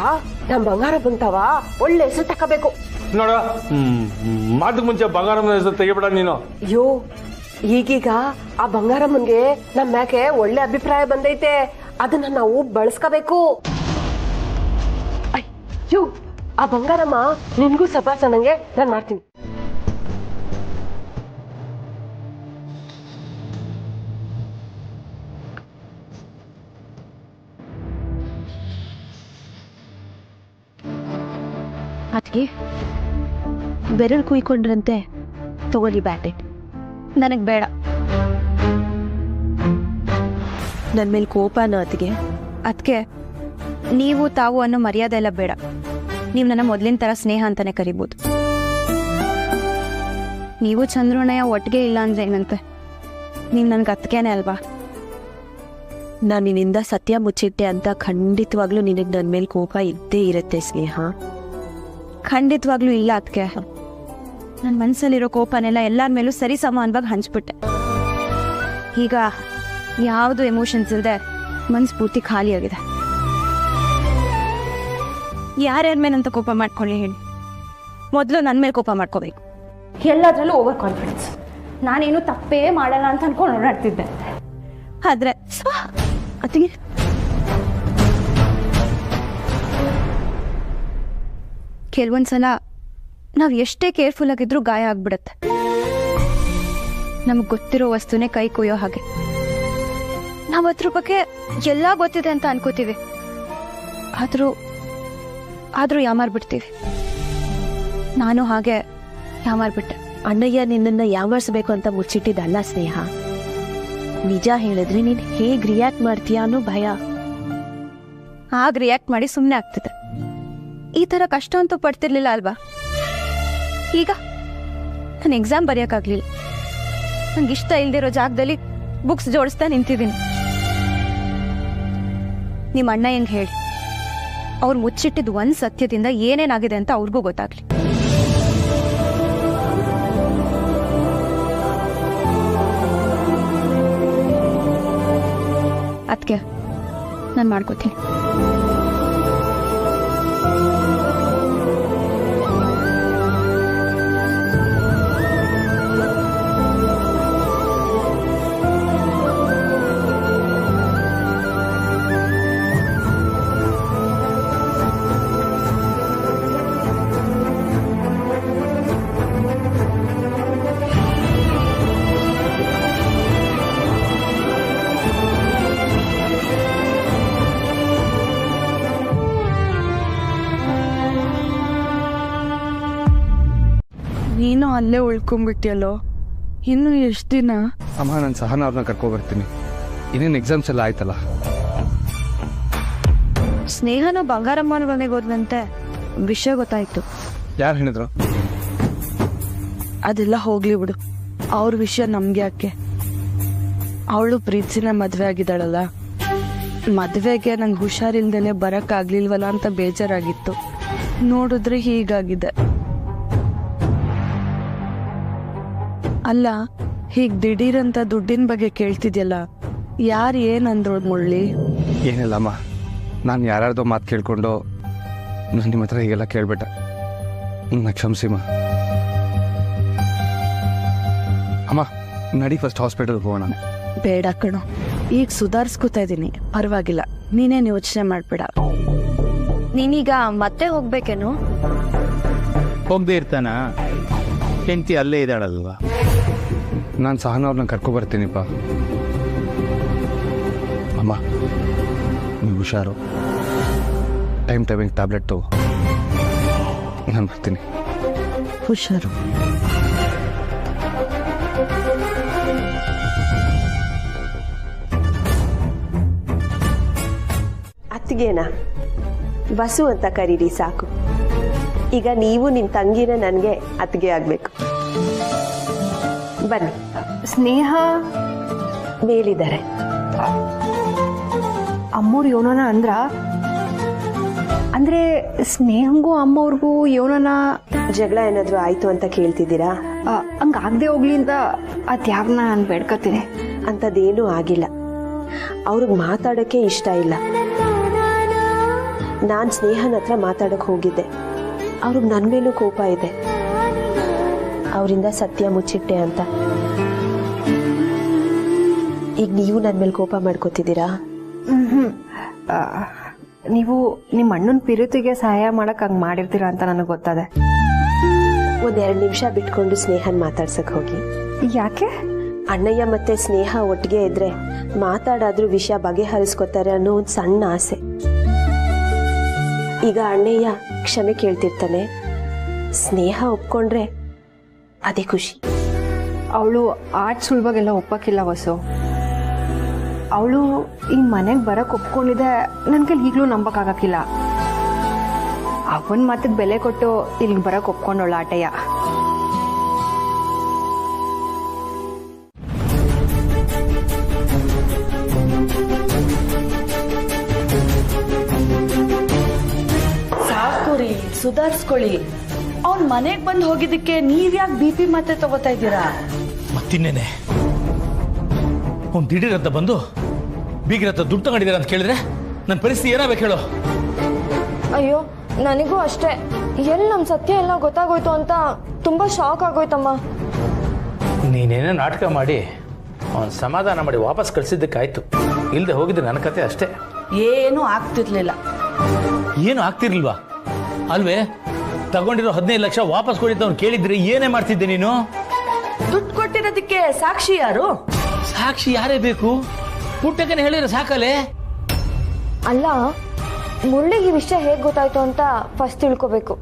ನಮ್ ಬಂಗಾರ ಬಂತಾವ, ಒಳ್ಳೆ ಹೆಸರು ತಕೋಬೇಕು. ನೋಡ, ಮಾತಕ್ ಮುಂಚೆ ಬಂಗಾರಮ್ಮನ ಹೆಸರು ತೆಗಿಬೇಡ ನೀನು. ಅಯ್ಯೋ, ಈಗೀಗ ಆ ಬಂಗಾರಮ್ಮನ್ಗೆ ನಮ್ ಮ್ಯಾಕೆ ಒಳ್ಳೆ ಅಭಿಪ್ರಾಯ ಬಂದೈತೆ. ಅದನ್ನ ನಾವು ಬಳಸ್ಕೋಬೇಕು. ಅಯ್ಯೋ, ಆ ಬಂಗಾರಮ್ಮ ನಿನ್ಗೂ ಸಭಾಸನಂಗೆ ನಾನ್ ಮಾಡ್ತೀನಿ. ಅದಕ್ಕೆ ಬೆರಳು ಕುಯ್ಕೊಂಡ್ರಂತೆ. ತಗೊಳ್ಳಿ ಬ್ಯಾಟೆಟ್. ನನಗೆ ಬೇಡ. ನನ್ನ ಮೇಲೆ ಕೋಪನ ಅದಕ್ಕೆ? ಅದಕ್ಕೆ ನೀವು ತಾವು ಅನ್ನೋ ಮರ್ಯಾದೆ ಎಲ್ಲ ಬೇಡ. ನೀವು ನನ್ನ ಮೊದಲಿನ ಥರ ಸ್ನೇಹ ಅಂತಾನೆ ಕರಿಬೋದು. ನೀವು ಚಂದ್ರಣ್ಣಯ್ಯ ಒಟ್ಟಿಗೆ ಇಲ್ಲ ಅಂದ್ರೆ ಏನಂತೆ? ನೀವು ನನಗೆ ಅತ್ತಿಗೆನೇ ಅಲ್ವಾ? ನಾನು ನಿನ್ನಿಂದ ಸತ್ಯ ಮುಚ್ಚಿಟ್ಟೆ ಅಂತ ಖಂಡಿತವಾಗ್ಲೂ ನಿನಗೆ ನನ್ನ ಮೇಲೆ ಕೋಪ ಇದ್ದೇ ಇರುತ್ತೆ ಸ್ನೇಹ. ಖಂಡಿತವಾಗ್ಲೂ ಇಲ್ಲ ಅದಕ್ಕೆ. ನನ್ನ ಮನಸ್ಸಲ್ಲಿರೋ ಕೋಪನೆಲ್ಲ ಎಲ್ಲರ ಮೇಲೂ ಸರಿ ಸಮಾನವಾಗಿ ಹಂಚ್ಬಿಟ್ಟೆ. ಈಗ ಯಾವುದು ಎಮೋಷನ್ಸ್ ಇಲ್ಲದೆ ಮನ್ಸು ಪೂರ್ತಿ ಖಾಲಿಯಾಗಿದೆ. ಯಾರ್ಯಾರ ಮೇಲಂತ ಕೋಪ ಮಾಡ್ಕೊಳ್ಳಿ ಹೇಳಿ? ಮೊದಲು ನನ್ನ ಮೇಲೆ ಕೋಪ ಮಾಡ್ಕೋಬೇಕು. ಎಲ್ಲದರಲ್ಲೂ ಓವರ್ ಕಾನ್ಫಿಡೆನ್ಸ್. ನಾನೇನು ತಪ್ಪೇ ಮಾಡಲ್ಲ ಅಂತ ಅನ್ಕೊಂಡು ಓಡಾಡ್ತಿದ್ದೆ. ಆದರೆ ಅತಿಗೆ ಕೆಲವೊಂದ್ಸಲ ನಾವು ಎಷ್ಟೇ ಕೇರ್ಫುಲ್ ಆಗಿದ್ರೂ ಗಾಯ ಆಗ್ಬಿಡತ್ತೆ. ನಮಗೆ ಗೊತ್ತಿರೋ ವಸ್ತುನೇ ಕೈ ಕೊಯ್ಯೋ ಹಾಗೆ. ನಾವು ಅದ್ರ ಬಗ್ಗೆ ಎಲ್ಲ ಗೊತ್ತಿದೆ ಅಂತ ಅನ್ಕೋತೀವಿ, ಆದ್ರೂ ಯಾಮಾರ್ಬಿಡ್ತೀವಿ. ನಾನು ಹಾಗೆ ಯಾಮಾರ್ಬಿಟ್ಟೆ. ಅಣ್ಣಯ್ಯ ನಿನ್ನನ್ನು ಯಾಮಾರಿಸಬೇಕು ಅಂತ ಮುಚ್ಚಿಟ್ಟಿದ್ದಲ್ಲ ಸ್ನೇಹ. ನಿಜ ಹೇಳಿದ್ರೆ ನೀನು ಹೇಗೆ ರಿಯಾಕ್ಟ್ ಮಾಡ್ತೀಯಾ ಅನ್ನೋ ಭಯ. ಆಗ ರಿಯಾಕ್ಟ್ ಮಾಡಿ ಸುಮ್ಮನೆ ಆಗ್ತಿದೆ. ಈ ಥರ ಕಷ್ಟ ಅಂತೂ ಪಡ್ತಿರ್ಲಿಲ್ಲ ಅಲ್ವಾ? ಈಗ ನಾನು ಎಕ್ಸಾಮ್ ಬರೆಯೋಕ್ಕಾಗಲಿಲ್ಲ. ನಂಗೆ ಇಷ್ಟ ಇಲ್ದಿರೋ ಜಾಗದಲ್ಲಿ ಬುಕ್ಸ್ ಜೋಡಿಸ್ತಾ ನಿಂತಿದ್ದೀನಿ. ನಿಮ್ಮ ಅಣ್ಣ ಹೆಂಗೆ ಹೇಳಿ, ಅವ್ರು ಮುಚ್ಚಿಟ್ಟಿದ್ದು ಒಂದು ಸತ್ಯದಿಂದ ಏನೇನಾಗಿದೆ ಅಂತ ಅವ್ರಿಗೂ ಗೊತ್ತಾಗ್ಲಿ. ಅದಕ್ಕೆ ನಾನು ಮಾಡ್ಕೋತೀನಿ. ಅಲ್ಲೇ ಉಳ್ಕೊಂಡ್ಬಿಟ್ಟಿಯಲ್ಲೋ, ಇನ್ನು ಎಷ್ಟು ದಿನ? ಅಮ್ಮ, ನಾನು ಸಹನ ಅವ್ರನ್ನ ಕರ್ಕೊಬರ್ತೀನಿ. ಇನ್ನೇನು ಎಕ್ಸಾಮ್ಸ್ ಎಲ್ಲ ಆಯ್ತಲ್ಲ. ಸ್ನೇಹನ ಬಂಗಾರಮ್ಮನ ಮನೆಗೆ ಹೋದ್ನಂತೆ, ವಿಷಯ ಗೊತ್ತಾಯ್ತು. ಯಾರು ಹೇಳಿದ್ರು? ಅದೆಲ್ಲ ಹೋಗ್ಲಿ ಬಿಡು, ಅವ್ರ ವಿಷಯ ನಮ್ಗೆ ಯಾಕೆ? ಅವಳು ಪ್ರೀತಿಸಿನ ಮದ್ವೆ ಆಗಿದ್ದಾಳಲ್ಲ, ಮದ್ವೆಗೆ ನಂಗೆ ಹುಷಾರಿಲ್ದೇನೆ ಬರಕ್ಕಾಗ್ಲಿಲ್ವಲ್ಲ ಅಂತ ಬೇಜಾರಾಗಿತ್ತು. ನೋಡಿದ್ರೆ ಹೀಗಾಗಿದೆ. ಅಲ್ಲ, ಹೀಗ್ ದಿಢೀರಂತ ದುಡ್ಡಿನ ಬಗ್ಗೆ ಕೇಳ್ತಿದ್ಯಲ್ಲ, ಯಾರು ಏನಂದ್ರು ಮುಳ್ಳಿ? ಏನಿಲ್ಲಮ್ಮ, ನಾನು ಯಾರ್ಯಾರ್ದೋ ಮಾತು ಕೇಳ್ಕೊಂಡು ನಾನು ನಿಮ್ಮ ಹತ್ರ ಹೀಗೆಲ್ಲ ಕೇಳ್ಬಿಟ್ಟೆ. ನನ್ನ ಕ್ಷಮಿಸಿಮ್ಮ. ಅಮ್ಮ, ನಡಿ ಫಸ್ಟ್ ಹಾಸ್ಪಿಟಲ್ಗೆ ಹೋಗೋಣ. ಬೇಡ ಕಣೋ, ಈಗ ಸುಧಾರಿಸ್ಕೊತಾ ಇದ್ದೀನಿ, ಪರವಾಗಿಲ್ಲ, ನೀನೇನು ಯೋಚನೆ ಮಾಡ್ಬೇಡ. ನೀನೀಗ ಮತ್ತೆ ಹೋಗ್ಬೇಕೇನು? ಹೋಗದೆ ಇರ್ತಾನ? ಹೆಂಡತಿ ಅಲ್ಲೇ ಇದ್ದಾಳಲ್ವಾ? ನಾನು ಸಹನ ಅವ್ರನ್ನ ಕರ್ಕೊಬರ್ತೀನಿಪ್ಪ. ಅಮ್ಮ, ನೀವು ಹುಷಾರು. ಟೈಮಿಂಗ್ ಟ್ಯಾಬ್ಲೆಟ್ ತಗೋ. ನಾನು ಬರ್ತೀನಿ. ಹುಷಾರು. ಅತ್ತಿಗೆನಾ ಬಸು ಅಂತ ಕರೀರಿ ಸಾಕು. ಈಗ ನೀವು ನಿಮ್ಮ ತಂಗಿನ ನನಗೆ ಅತ್ತಿಗೆ ಆಗ್ಬೇಕು. ಬನ್ನಿ. ಸ್ನೇಹ ಮೇಲಿದ್ದಾರೆ. ಅಮ್ಮವ್ರು ಯೋನನ ಅಂದ್ರೆ ಸ್ನೇಹಂಗೂ ಅಮ್ಮವ್ರಿಗೂ ಯೋನನ ಜಗಳ ಏನಾದ್ರು ಆಯ್ತು ಅಂತ ಕೇಳ್ತಿದ್ದೀರಾ? ಹಂಗಾಗದೆ ಹೋಗ್ಲಿ ಅಂತ ಅದ್ಯಾವ್ನ ನಾನು ಬೇಡ್ಕೊತೀನಿ. ಅಂಥದ್ದೇನೂ ಆಗಿಲ್ಲ. ಅವ್ರಿಗೆ ಮಾತಾಡೋಕ್ಕೆ ಇಷ್ಟ ಇಲ್ಲ. ನಾನು ಸ್ನೇಹನ ಹತ್ರ ಮಾತಾಡೋಕೆ ಹೋಗಿದ್ದೆ. ಅವ್ರಿಗೆ ನನ್ನ ಮೇಲೂ ಕೋಪ ಇದೆ, ಅವರಿಂದ ಸತ್ಯ ಮುಚ್ಚಿಟ್ಟೆ ಅಂತ. ಈಗ ನೀವು ನನ್ನ ಮೇಲೆ ಕೋಪ ಮಾಡ್ಕೋತಿದ್ದೀರಾ? ನೀವು ನಿಮ್ಮ ಅಣ್ಣನ ಪಿರುತಿಗೆ ಸಹಾಯ ಮಾಡಕ್ ಹಂಗೆ ಮಾಡಿರ್ತೀರಾ ಅಂತ ನನಗೆ ಗೊತ್ತದೆ. ಒಂದೆರಡು ನಿಮಿಷ ಬಿಟ್ಕೊಂಡು ಸ್ನೇಹನ್ ಮಾತಾಡ್ಸಕ್ ಹೋಗಿ. ಯಾಕೆ? ಅಣ್ಣಯ್ಯ ಮತ್ತೆ ಸ್ನೇಹ ಒಟ್ಟಿಗೆ ಇದ್ರೆ ಮಾತಾಡಾದ್ರೂ ವಿಷಯ ಬಗೆಹರಿಸ್ಕೊತಾರೆ ಅನ್ನೋ ಒಂದು ಸಣ್ಣ ಆಸೆ. ಈಗ ಅಣ್ಣಯ್ಯ ಕ್ಷಮೆ ಕೇಳ್ತಿರ್ತಾನೆ, ಸ್ನೇಹ ಒಪ್ಕೊಂಡ್ರೆ ಅದೇ ಖುಷಿ. ಅವಳು ಆಟ ಸುಲಭಗೆಲ್ಲ ಒಪ್ಪಕ್ಕಿಲ್ಲ ವಸು. ಅವಳು ಈ ಮನೆಗೆ ಬರಕ್ ಒಪ್ಕೊಂಡಿದೆ ನನ್ಗೆ ಈಗಲೂ ನಂಬಕ್ಕಾಗಕ್ಕಿಲ್ಲ. ಅವನ್ ಮಾತಿಗೆ ಬೆಲೆ ಕೊಟ್ಟು ಇಲ್ಲಿಗೆ ಬರಕ್ ಒಪ್ಕೊಂಡವಳ ಆಟಯ್ಯ. ಸಾಕುರಿ, ಸುಧಾರಿಸ್ಕೊಳ್ಳಿ. ಅವ್ನ್ ಮನೆಗ್ ಬಂದು ಹೋಗಿದ್ದಕ್ಕೆ ನೀವ್ಯಾಕೆ BP ಮತ್ತೆ ತಗೋತಾ ಇದ್ದೀರಾ? ಮತ್ತಿನ್ನೇನೆ ಅವ್ನು ದಿಢೀರಂತ ಬಂದು ಬೀಗ್ರತ್ತ ದುಡ್ಡು ತಗೊಂಡಿದ್ದೀರ ಅಂತ ಕೇಳಿದ್ರೆ ನನ್ನ ಪರಿಸ್ಥಿತಿ ಏನಾಗಬೇಕು ಹೇಳು? ಅಯ್ಯೋ, ನನಗೂ ಅಷ್ಟೇ. ಎಲ್ಲಿ ನಮ್ಮ ಸತ್ಯ ಎಲ್ಲ ಗೊತ್ತಾಗೋಯ್ತು ಅಂತ ತುಂಬಾ ಶಾಕ್ ಆಗೋಯ್ತಮ್ಮ. ನೀನೇನೋ ನಾಟಕ ಮಾಡಿ ಅವನು ಸಮಾಧಾನ ಮಾಡಿ ವಾಪಸ್ ಕಳಿಸಿದ್ದಕ್ಕಾಯ್ತು. ಇಲ್ಲದೆ ಹೋಗಿದ್ದು ನನ್ನ ಕತೆ ಅಷ್ಟೇ. ಏನೂ ಆಗ್ತಿರ್ಲಿಲ್ಲ. ಏನು ಆಗ್ತಿರ್ಲಿಲ್ವಾ? ಅಲ್ವೇ, ತಗೊಂಡಿರೋ 15 ಲಕ್ಷ ವಾಪಸ್ ಕೊಡಿದ್ದು ಅವ್ನು ಕೇಳಿದ್ರೆ ಏನೇ ಮಾಡ್ತಿದ್ದೆ ನೀನು? ದುಡ್ಡು ಕೊಟ್ಟಿರೋದಕ್ಕೆ ಸಾಕ್ಷಿ ಯಾರು? ಸಾಕ್ಷಿ ಯಾರೇ ಬೇಕು? ಪುಟ್ಟಕ್ಕನೆ ಹೇಳಿದ್ರೆ ಸಾಕಲ್ಲೇ. ಅಲ್ಲ, ಮುರಳಿಗೆ ಈ ವಿಷಯ ಹೇಗೆ ಗೊತ್ತಾಯ್ತು ಅಂತ ಫಸ್ಟ್ ತಿಳ್ಕೋಬೇಕು.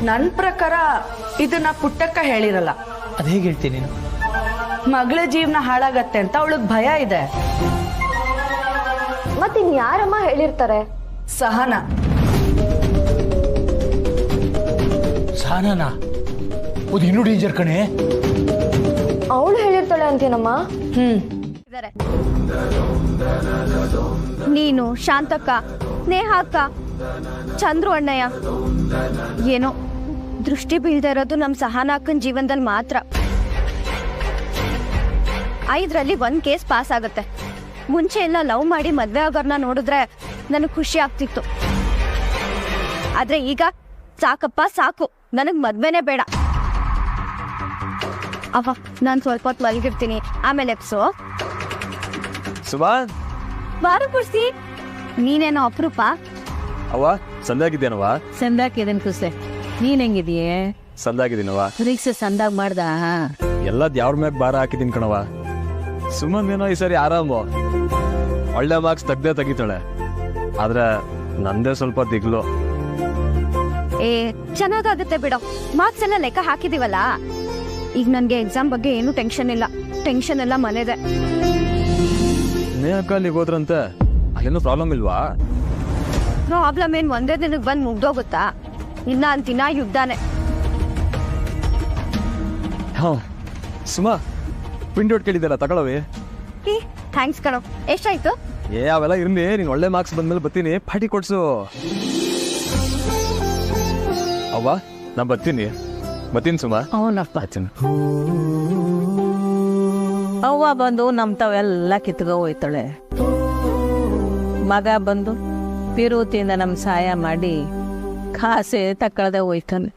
ನನ್ನ ಪ್ರಕಾರ ಇದನ್ನ ಪುಟ್ಟಕ್ಕ ಹೇಳಿರಲ್ಲ. ಅದು ಹೇಗೆ ಹೇಳ್ತೀನಿ ನೀನು? ಮಗಳ ಜೀವನ ಹಾಳಾಗತ್ತೆ ಅಂತ ಅವಳಿಗೆ ಭಯ ಇದೆ. ಮತ್ತಿನ್ ಯಾರಮ್ಮ ಹೇಳಿರ್ತಾರೆ? ಸಹನ. ಸಹನನಾ? ಅದು ಇನ್ನೂ ಡೇಂಜರ್ ಕಣೆ. ಅವಳು ಹೇಳಿರ್ತಾಳೆ ಅಂತೇನಮ್ಮ? ನೀನು, ಶಾಂತಕ್ಕ, ಸ್ನೇಹ ಅಕ್ಕ, ಚಂದ್ರು ಅಣ್ಣಯ್ಯ, ಏನೋ ದೃಷ್ಟಿ ಬೀಳ್ತಾ ಇರೋದು ನಮ್ಮ ಸಹನ ಅಕ್ಕನ ಜೀವನದಲ್ಲಿ ಮಾತ್ರ. 5ರಲ್ಲಿ 1 ಕೇಸ್ ಪಾಸ್ ಆಗುತ್ತೆ. ಮುಂಚೆ ಎಲ್ಲ ಲವ್ ಮಾಡಿ ಮದ್ವೆ ಆಗೋರ್ನ ನೋಡಿದ್ರೆ ನನಗೆ ಖುಷಿ ಆಗ್ತಿತ್ತು. ಆದ್ರೆ ಈಗ ಸಾಕಪ್ಪ ಸಾಕು, ನನಗ್ ಮದ್ವೆನೇ ಬೇಡ. ಅವ ನಾನು ಸ್ವಲ್ಪ ಹೊತ್ತು ಮಲಗಿರ್ತೀನಿ, ಆಮೇಲೆ ಎಪ್ಸೋ. ಸುಮಾರ್ ಬಾರು ಕುರ್ಸಿ. ನೀನೇನೋ ಅಪರೂಪ. ಅವ್ವ, ಸಂದಾಗಿದ್ದೇನವ? ಸಂದಾಕಿದೇನು ಕುಸೆ, ನೀನ್ ಹೆಂಗಿದೀಯೇ? ಸಂದಾಗಿದ್ದೀನವ. ಪರೀಕ್ಷೆ ಸಂದಾಗ ಮಾಡ್ದ? ಎಲ್ಲದ್ ಯಾವ್ರ ಮ್ಯಾಗ ಭಾರ ಹಾಕಿದೀನಿ ಕಣವ. ಸುಮನ್ ಏನೋ ಈ ಸರಿ ಆರಾಮು, ಒಳ್ಳೆ ಮಾರ್ಕ್ಸ್ ತೆಗಿತಾಳೆ. ಆದ್ರೆ ನಂದೇ ಸ್ವಲ್ಪ ದಿಗ್ಲು. ಚೆನ್ನಾಗಾಗುತ್ತೆ ಬಿಡೋ, ಮಾರ್ಕ್ಸ್ ಎಲ್ಲ ಲೆಕ್ಕ ಹಾಕಿದೀವಲ್ಲ. ಈಗ ನನಗೆ ಎಕ್ಸಾಮ್ ಬಗ್ಗೆ ಏನೂ ಟೆನ್ಷನ್ ಇಲ್ಲ. ಟೆನ್ಷನ್ ಎಲ್ಲ ಮನೆದೆ. ನೇಹಕ್ಕ ಅಲ್ಲಿಗೆ ಹೋದ್ರಂತೆ, ಅಲ್ಲೇನೂ ಪ್ರಾಬ್ಲಮ್ ಇಲ್ವಾ? ಪ್ರಾಬ್ಲಮ್ ಏನು ಒಂದೇ ದಿನಕ್ಕೆ ಬಂದು ಮುಗ್ದೋಗುತ್ತಾ? ಇನ್ನ ಅಂತಿನ ಯುದ್ಧನೇ. ಹಾಂ ಸುಮಾ, ಪಿಂಡೋಟ್ ಕೇಳಿದ್ದಲ್ಲ ತಗೊಳವಿ. ಥ್ಯಾಂಕ್ಸ್ ಕಣೋ. ಎಷ್ಟಾಯ್ತು? ಅವೆಲ್ಲ ಇರ್ಲಿ, ನೀನು ಒಳ್ಳೆ ಮಾರ್ಕ್ಸ್ ಬಂದ್ಮೇಲೆ ಬರ್ತೀನಿ, ಪಾರ್ಟಿ ಕೊಡ್ಸು. ಅವ್ವ ನಾ ಬರ್ತೀನಿ ಸುಮಾ. ಅವನಪ್ಪ ಅವ್ವ ಬಂದು ನಮ್ ತಾವೆಲ್ಲ ಕಿತ್ಕೊ ಹೋಯ್ತಾಳೆ. ಮಗ ಬಂದು ಪಿರೂತಿಯಿಂದ ನಮ್ ಸಹಾಯ ಮಾಡಿ ಕಾಸೆ ತಕ್ಕಳದೆ ಹೋಯ್ತಾನೆ.